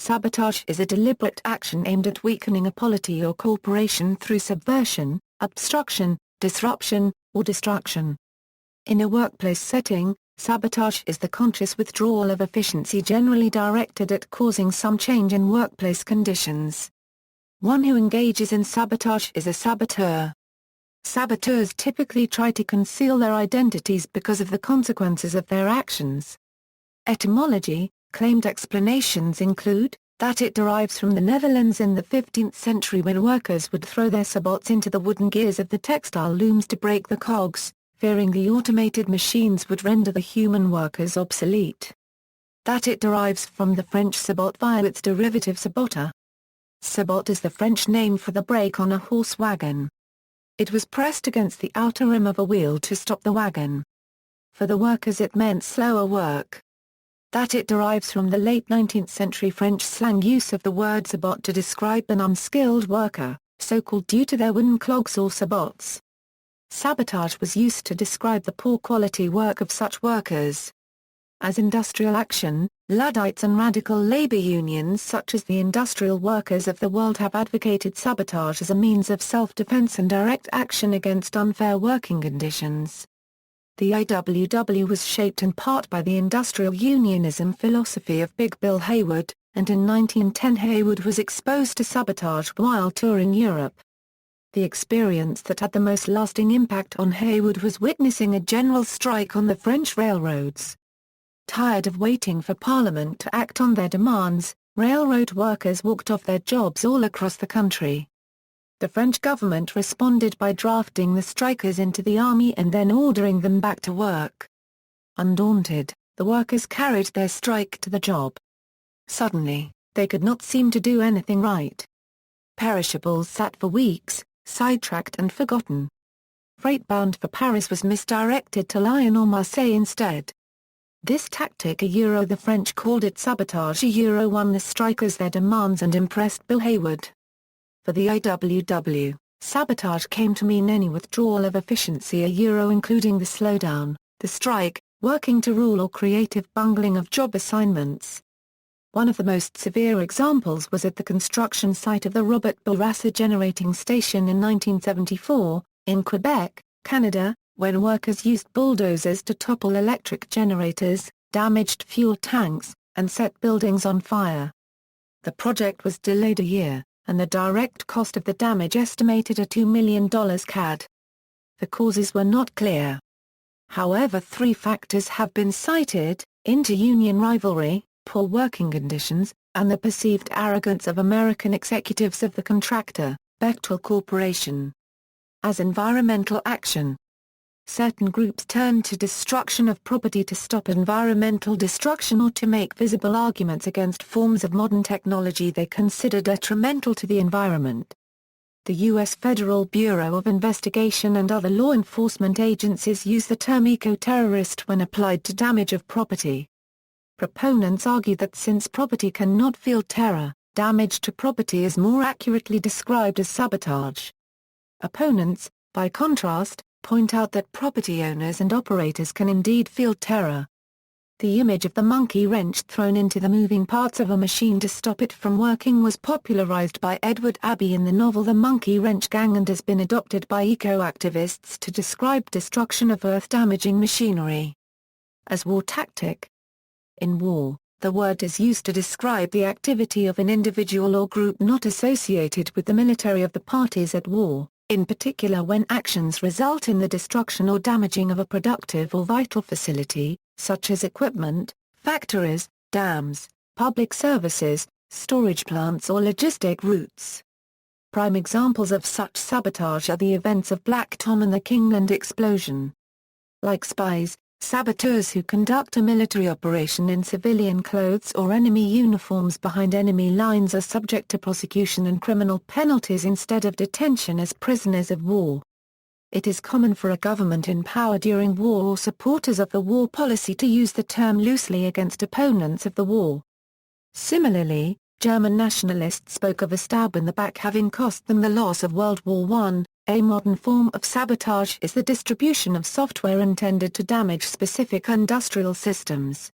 Sabotage is a deliberate action aimed at weakening a polity or corporation through subversion, obstruction, disruption, or destruction. In a workplace setting, sabotage is the conscious withdrawal of efficiency generally directed at causing some change in workplace conditions. One who engages in sabotage is a saboteur. Saboteurs typically try to conceal their identities because of the consequences of their actions. Etymology: claimed explanations include that it derives from the Netherlands in the 15th century when workers would throw their sabots into the wooden gears of the textile looms to break the cogs, fearing the automated machines would render the human workers obsolete. That it derives from the French sabot via its derivative saboteur. Sabot is the French name for the brake on a horse wagon. It was pressed against the outer rim of a wheel to stop the wagon. For the workers it meant slower work. That it derives from the late 19th century French slang use of the word sabot to describe an unskilled worker, so called due to their wooden clogs or sabots. Sabotage was used to describe the poor quality work of such workers. As industrial action, Luddites and radical labor unions such as the Industrial Workers of the World have advocated sabotage as a means of self-defense and direct action against unfair working conditions. The IWW was shaped in part by the industrial unionism philosophy of Big Bill Haywood, and in 1910 Haywood was exposed to sabotage while touring Europe. The experience that had the most lasting impact on Haywood was witnessing a general strike on the French railroads. Tired of waiting for Parliament to act on their demands, railroad workers walked off their jobs all across the country. The French government responded by drafting the strikers into the army and then ordering them back to work. Undaunted, the workers carried their strike to the job. Suddenly, they could not seem to do anything right. Perishables sat for weeks, sidetracked and forgotten. Freight bound for Paris was misdirected to Lyon or Marseille instead. This tactic the French called it sabotage won the strikers their demands and impressed Bill Haywood. For the IWW, sabotage came to mean any withdrawal of efficiency including the slowdown, the strike, working to rule or creative bungling of job assignments. One of the most severe examples was at the construction site of the Robert Bourassa generating station in 1974, in Quebec, Canada, when workers used bulldozers to topple electric generators, damaged fuel tanks, and set buildings on fire. The project was delayed a year, and the direct cost of the damage estimated at $2 million CAD. The causes were not clear. However, 3 factors have been cited: inter-union rivalry, poor working conditions, and the perceived arrogance of American executives of the contractor, Bechtel Corporation. As environmental action, certain groups turned to destruction of property to stop environmental destruction or to make visible arguments against forms of modern technology they consider detrimental to the environment. The U.S. Federal Bureau of Investigation and other law enforcement agencies use the term eco-terrorist when applied to damage of property. Proponents argue that since property cannot feel terror, damage to property is more accurately described as sabotage. Opponents, by contrast, point out that property owners and operators can indeed feel terror. The image of the monkey wrench thrown into the moving parts of a machine to stop it from working was popularized by Edward Abbey in the novel The Monkey Wrench Gang and has been adopted by eco-activists to describe destruction of earth-damaging machinery. As war tactic. In war, the word is used to describe the activity of an individual or group not associated with the military of the parties at war, in particular when actions result in the destruction or damaging of a productive or vital facility, such as equipment, factories, dams, public services, storage plants or logistic routes. Prime examples of such sabotage are the events of Black Tom and the Kingland explosion. Like spies, saboteurs who conduct a military operation in civilian clothes or enemy uniforms behind enemy lines are subject to prosecution and criminal penalties instead of detention as prisoners of war. It is common for a government in power during war or supporters of the war policy to use the term loosely against opponents of the war. Similarly, German nationalists spoke of a stab in the back having cost them the loss of World War I. A modern form of sabotage is the distribution of software intended to damage specific industrial systems.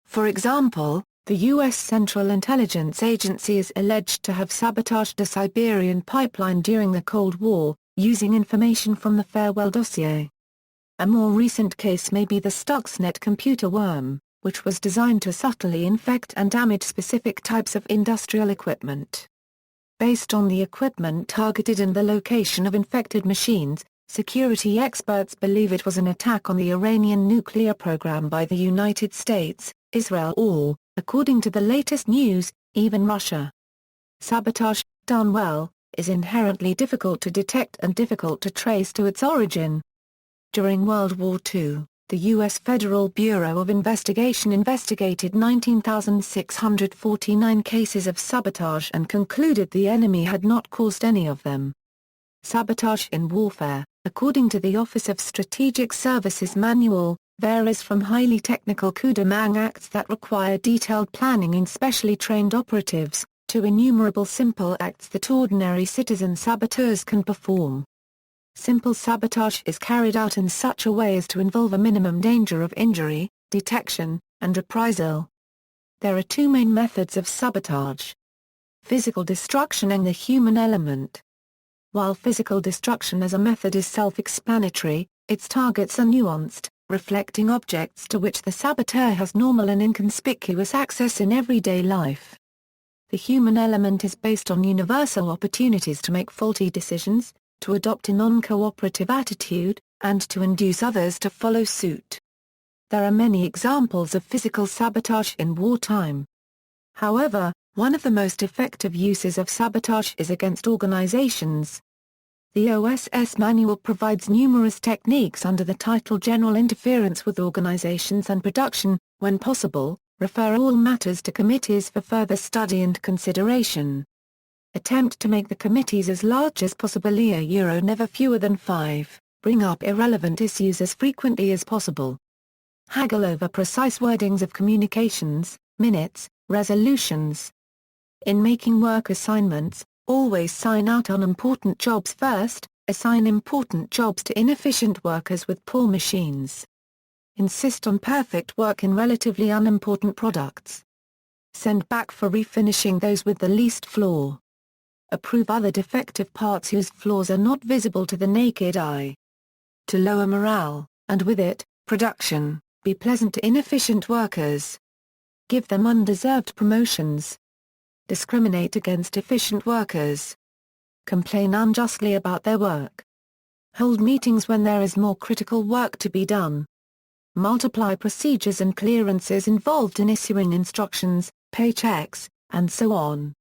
For example, The U.S. Central Intelligence Agency is alleged to have sabotaged a Siberian pipeline during the Cold War, using information from the Farewell dossier. A more recent case may be the Stuxnet computer worm, which was designed to subtly infect and damage specific types of industrial equipment. Based on the equipment targeted and the location of infected machines, security experts believe it was an attack on the Iranian nuclear program by the United States, Israel or, according to the latest news, even Russia. Sabotage, done well, is inherently difficult to detect and difficult to trace to its origin. During World War II, the U.S. Federal Bureau of Investigation investigated 19,649 cases of sabotage and concluded the enemy had not caused any of them. Sabotage in warfare, according to the Office of Strategic Services Manual, varies from highly technical coup de main acts that require detailed planning in specially trained operatives, to innumerable simple acts that ordinary citizen saboteurs can perform. Simple sabotage is carried out in such a way as to involve a minimum danger of injury, detection, and reprisal. There are two main methods of sabotage: physical destruction and the human element. While physical destruction as a method is self-explanatory, its targets are nuanced, reflecting objects to which the saboteur has normal and inconspicuous access in everyday life. The human element is based on universal opportunities to make faulty decisions, to adopt a non-cooperative attitude, and to induce others to follow suit. There are many examples of physical sabotage in wartime. However, one of the most effective uses of sabotage is against organizations. The OSS manual provides numerous techniques under the title General Interference with Organizations and Production. When possible, refer all matters to committees for further study and consideration. Attempt to make the committees as large as possible, never fewer than 5, bring up irrelevant issues as frequently as possible. Haggle over precise wordings of communications, minutes, resolutions. In making work assignments, always sign out unimportant jobs first, assign important jobs to inefficient workers with poor machines. Insist on perfect work in relatively unimportant products. Send back for refinishing those with the least flaw. Approve other defective parts whose flaws are not visible to the naked eye. To lower morale, and with it, production, be pleasant to inefficient workers. Give them undeserved promotions. Discriminate against efficient workers. Complain unjustly about their work. Hold meetings when there is more critical work to be done. Multiply procedures and clearances involved in issuing instructions, paychecks, and so on.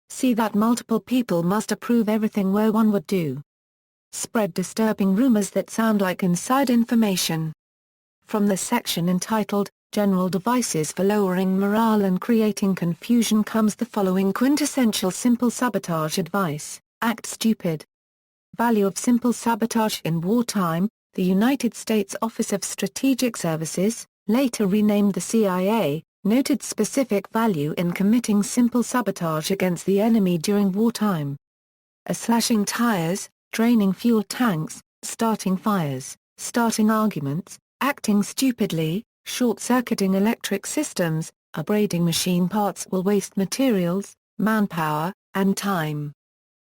See that multiple people must approve everything where one would do. Spread disturbing rumors that sound like inside information. From the section entitled, General Devices for Lowering Morale and Creating Confusion comes the following quintessential simple sabotage advice: act stupid. Value of simple sabotage in wartime. The United States Office of Strategic Services, later renamed the CIA, noted specific value in committing simple sabotage against the enemy during wartime. Slashing tires, draining fuel tanks, starting fires, starting arguments, acting stupidly, short-circuiting electric systems, abrading machine parts will waste materials, manpower, and time.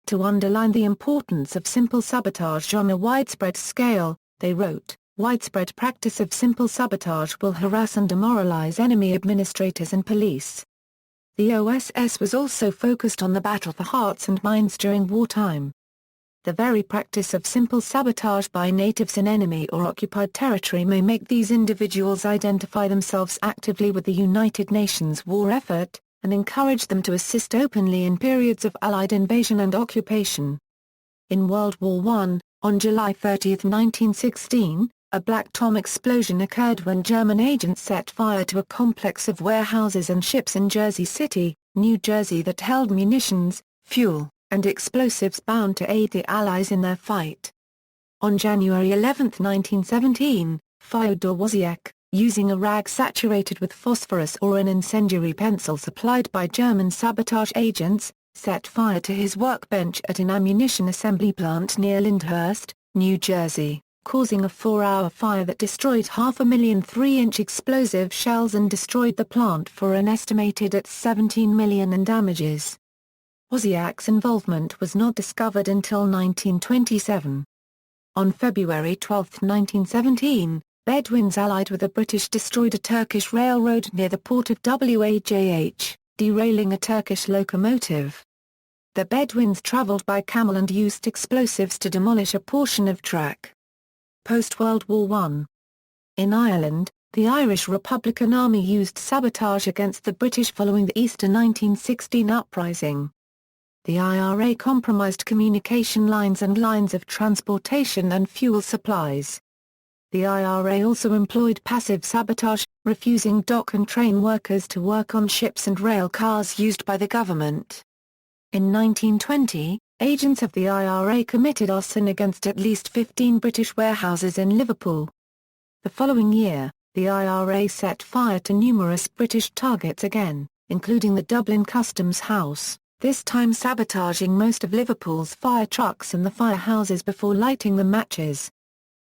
To underline the importance of simple sabotage on a widespread scale, they wrote, widespread practice of simple sabotage will harass and demoralize enemy administrators and police. The OSS was also focused on the battle for hearts and minds during wartime. The very practice of simple sabotage by natives in enemy or occupied territory may make these individuals identify themselves actively with the United Nations war effort, and encourage them to assist openly in periods of Allied invasion and occupation. In World War I, on July 30, 1916, a black tom explosion occurred when German agents set fire to a complex of warehouses and ships in Jersey City, New Jersey that held munitions, fuel, and explosives bound to aid the Allies in their fight. On January 11, 1917, Fyodor Wozniak, using a rag saturated with phosphorus or an incendiary pencil supplied by German sabotage agents, set fire to his workbench at an ammunition assembly plant near Lyndhurst, New Jersey. causing a 4-hour fire that destroyed 500,000 3-inch explosive shells and destroyed the plant for an estimated at $17 million in damages. Wozniak's involvement was not discovered until 1927. On February 12, 1917, Bedouins allied with the British destroyed a Turkish railroad near the port of Wajh, derailing a Turkish locomotive. The Bedouins travelled by camel and used explosives to demolish a portion of track. Post-World War I. In Ireland, the Irish Republican Army used sabotage against the British following the Easter 1916 uprising. The IRA compromised communication lines and lines of transportation and fuel supplies. The IRA also employed passive sabotage, refusing dock and train workers to work on ships and rail cars used by the government. In 1920, agents of the IRA committed arson against at least 15 British warehouses in Liverpool. The following year, the IRA set fire to numerous British targets again, including the Dublin Customs House, this time sabotaging most of Liverpool's fire trucks and the firehouses before lighting the matches.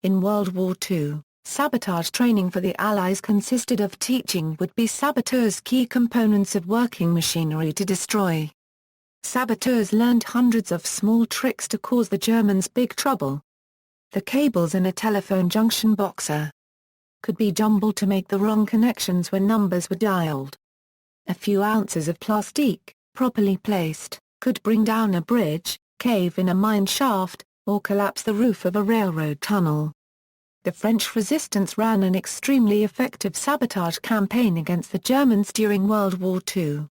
In World War II, sabotage training for the Allies consisted of teaching would-be saboteurs key components of working machinery to destroy. Saboteurs learned hundreds of small tricks to cause the Germans big trouble. The cables in a telephone junction boxer could be jumbled to make the wrong connections when numbers were dialed. A few ounces of plastique, properly placed, could bring down a bridge, cave in a mine shaft, or collapse the roof of a railroad tunnel. The French resistance ran an extremely effective sabotage campaign against the Germans during World War II.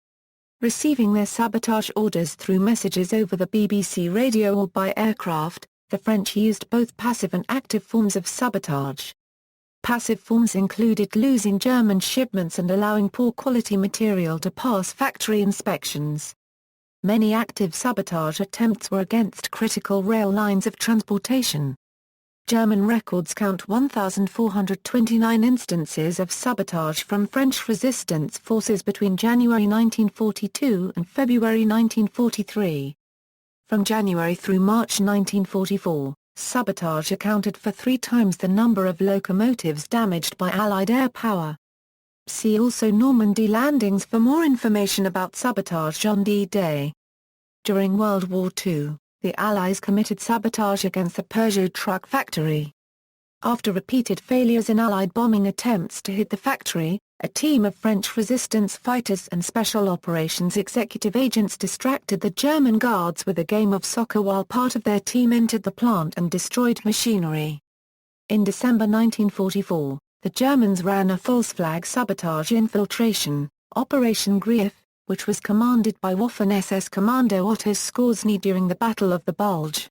Receiving their sabotage orders through messages over the BBC radio or by aircraft, the French used both passive and active forms of sabotage. Passive forms included losing German shipments and allowing poor quality material to pass factory inspections. Many active sabotage attempts were against critical rail lines of transportation. German records count 1,429 instances of sabotage from French resistance forces between January 1942 and February 1943. From January through March 1944, sabotage accounted for 3 times the number of locomotives damaged by Allied air power. See also Normandy landings for more information about sabotage on D-Day. During World War II, the Allies committed sabotage against the Peugeot truck factory. After repeated failures in Allied bombing attempts to hit the factory, a team of French resistance fighters and special operations executive agents distracted the German guards with a game of soccer while part of their team entered the plant and destroyed machinery. In December 1944, the Germans ran a false flag sabotage infiltration, Operation Greif, which was commanded by Waffen-SS Commando Otto Skorzeny during the Battle of the Bulge.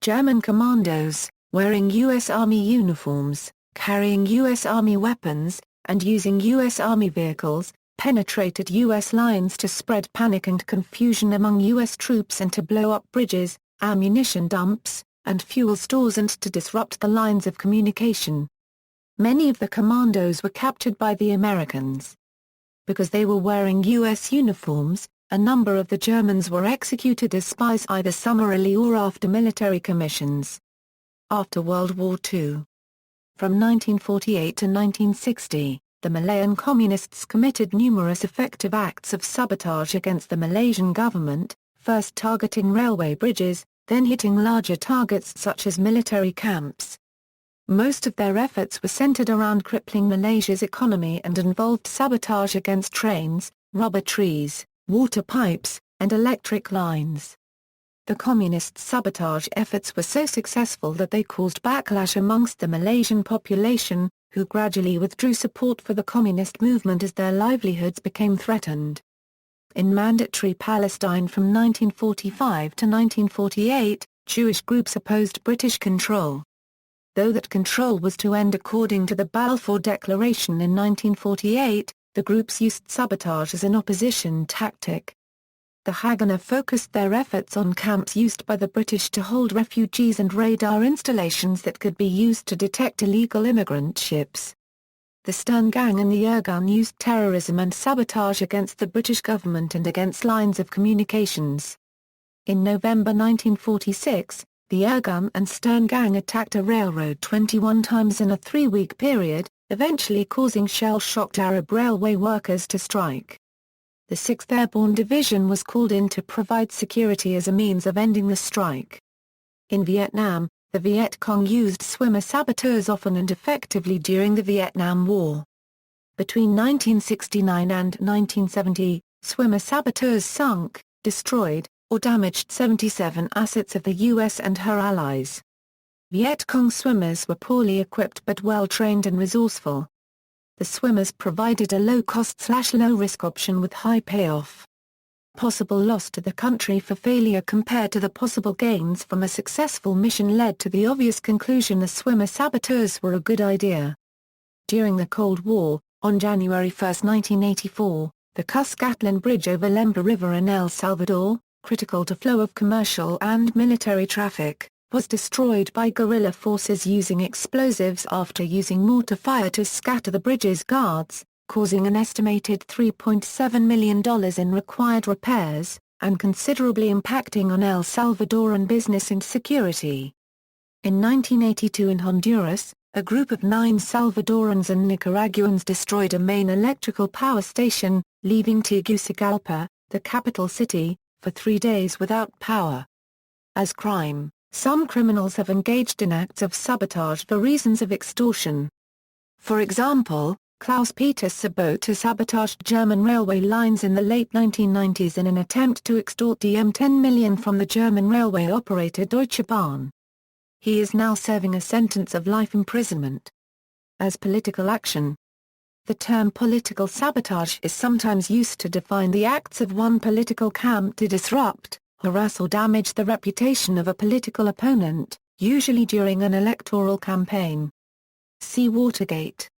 German commandos, wearing U.S. Army uniforms, carrying U.S. Army weapons, and using U.S. Army vehicles, penetrated U.S. lines to spread panic and confusion among U.S. troops and to blow up bridges, ammunition dumps, and fuel stores and to disrupt the lines of communication. Many of the commandos were captured by the Americans. Because they were wearing U.S. uniforms, a number of the Germans were executed as spies either summarily or after military commissions. After World War II. From 1948 to 1960, the Malayan Communists committed numerous effective acts of sabotage against the Malaysian government, first targeting railway bridges, then hitting larger targets such as military camps. Most of their efforts were centered around crippling Malaysia's economy and involved sabotage against trains, rubber trees, water pipes, and electric lines. The Communist sabotage efforts were so successful that they caused backlash amongst the Malaysian population, who gradually withdrew support for the communist movement as their livelihoods became threatened. In Mandatory Palestine from 1945 to 1948, Jewish groups opposed British control. Though that control was to end according to the Balfour Declaration in 1948, the groups used sabotage as an opposition tactic. The Haganah focused their efforts on camps used by the British to hold refugees and radar installations that could be used to detect illegal immigrant ships. The Stern Gang and the Irgun used terrorism and sabotage against the British government and against lines of communications. In November 1946, the airgun and stern gang attacked a railroad 21 times in a 3-week period, eventually causing shell-shocked Arab railway workers to strike. The 6th Airborne Division was called in to provide security as a means of ending the strike. In Vietnam, the Viet Cong used swimmer saboteurs often and effectively during the Vietnam War. Between 1969 and 1970, swimmer saboteurs sunk, destroyed, or damaged 77 assets of the U.S. and her allies. Viet Cong swimmers were poorly equipped but well-trained and resourceful. The swimmers provided a low-cost/low-risk option with high payoff. Possible loss to the country for failure compared to the possible gains from a successful mission led to the obvious conclusion the swimmer saboteurs were a good idea. During the Cold War, on January 1, 1984, the Cuscatlán Bridge over Lempa River in El Salvador, critical to flow of commercial and military traffic, was destroyed by guerrilla forces using explosives after using mortar fire to scatter the bridge's guards, causing an estimated $3.7 million in required repairs, and considerably impacting on El Salvadoran business and security. In 1982 in Honduras, a group of 9 Salvadorans and Nicaraguans destroyed a main electrical power station, leaving Tegucigalpa, the capital city, for 3 days without power. As crime, some criminals have engaged in acts of sabotage for reasons of extortion. For example, Klaus-Peter Sabota sabotaged German railway lines in the late 1990s in an attempt to extort $10 million from the German railway operator Deutsche Bahn. He is now serving a sentence of life imprisonment. As political action, the term political sabotage is sometimes used to define the acts of one political camp to disrupt, harass or damage the reputation of a political opponent, usually during an electoral campaign. See Watergate.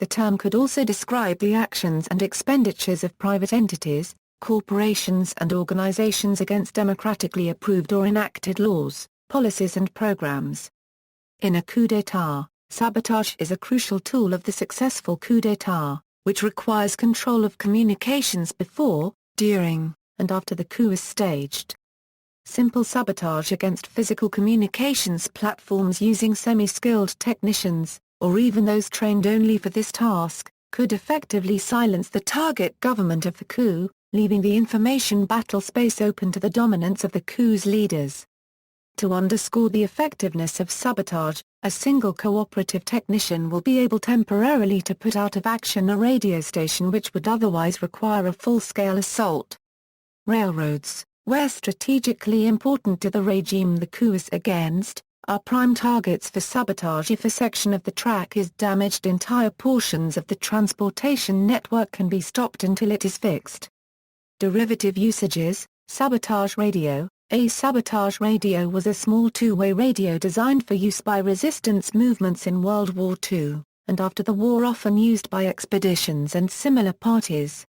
The term could also describe the actions and expenditures of private entities, corporations and organizations against democratically approved or enacted laws, policies and programs. In a coup d'état, sabotage is a crucial tool of the successful coup d'état, which requires control of communications before, during, and after the coup is staged. Simple sabotage against physical communications platforms using semi-skilled technicians, or even those trained only for this task, could effectively silence the target government of the coup, leaving the information battle space open to the dominance of the coup's leaders. To underscore the effectiveness of sabotage, a single cooperative technician will be able temporarily to put out of action a radio station which would otherwise require a full-scale assault. Railroads, where strategically important to the regime the coup is against, are prime targets for sabotage if a section of the track is damaged. Entire portions of the transportation network can be stopped until it is fixed. Derivative usages, sabotage radio. A sabotage radio was a small two-way radio designed for use by resistance movements in World War II, and after the war often used by expeditions and similar parties.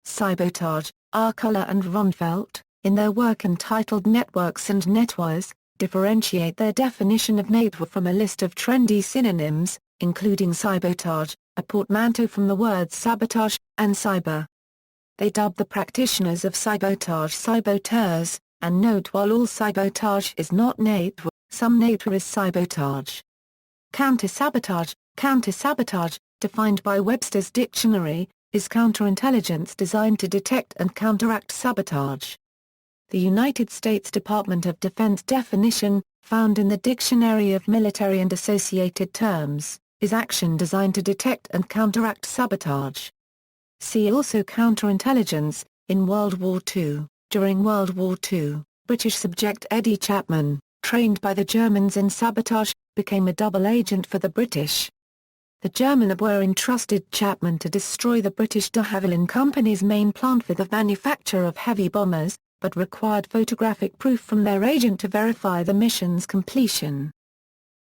Cybotage, Arcola and Rundfeldt, in their work entitled Networks and Netwars, differentiate their definition of network from a list of trendy synonyms, including cybotage, a portmanteau from the words sabotage, and cyber. They dub the practitioners of cybotage saboteurs, and note while all cybotage is not network, some network is cybotage. Counter-sabotage, defined by Webster's Dictionary, is counterintelligence designed to detect and counteract sabotage. The United States Department of Defense definition, found in the Dictionary of Military and Associated Terms, is action designed to detect and counteract sabotage. See also counterintelligence. In World War II, during World War II, British subject Eddie Chapman, trained by the Germans in sabotage, became a double agent for the British. The Germans were entrusted Chapman to destroy the British de Havilland Company's main plant for the manufacture of heavy bombers, but required photographic proof from their agent to verify the mission's completion.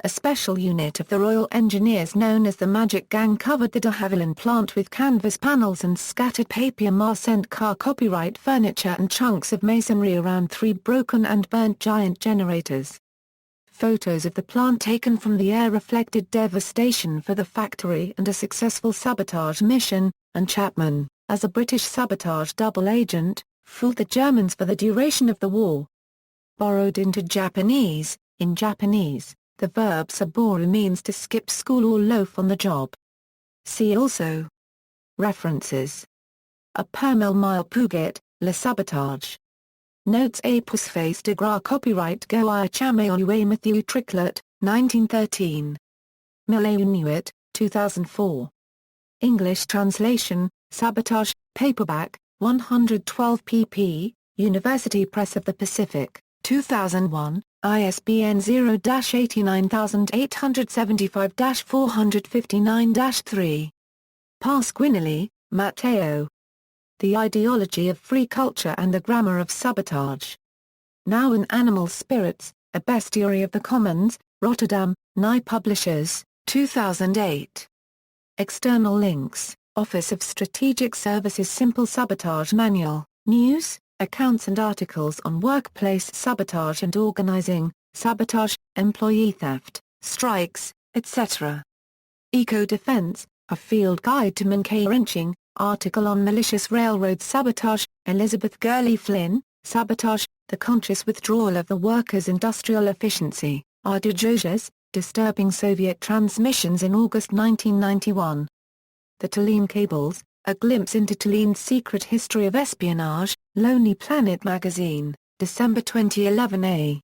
A special unit of the Royal Engineers known as the Magic Gang covered the de Havilland plant with canvas panels and scattered papier-mâché and car copyright furniture and chunks of masonry around 3 broken and burnt giant generators. Photos of the plant taken from the air reflected devastation for the factory and a successful sabotage mission, and Chapman, as a British sabotage double agent, fooled the Germans for the duration of the war. Borrowed into Japanese, In Japanese, the verb saboru means to skip school or loaf on the job. See also. References. A Permel Mile Puget, Le Sabotage. Notes A Pusface de Gras Copyright Goai Chamaeonue Matthew Tricklet, 1913. Millay-Inuit, 2004. English translation, Sabotage, paperback, 112 pp, University Press of the Pacific, 2001, ISBN 0-89875-459-3. Pasquinelli, Matteo. The Ideology of Free Culture and the Grammar of Sabotage. Now in Animal Spirits, A Bestiary of the Commons, Rotterdam, Nye Publishers, 2008. External links, Office of Strategic Services Simple Sabotage Manual, News, Accounts and articles on workplace sabotage and organizing, sabotage, employee theft, strikes, etc. Eco-Defense, A Field Guide to Mankay Wrenching, article on malicious railroad sabotage, Elizabeth Gurley Flynn, Sabotage, The Conscious Withdrawal of the Workers' Industrial Efficiency, Ardujojas, Disturbing Soviet Transmissions in August 1991. The Taline Cables, A Glimpse into Taline's Secret History of Espionage, Lonely Planet Magazine, December 2011 A.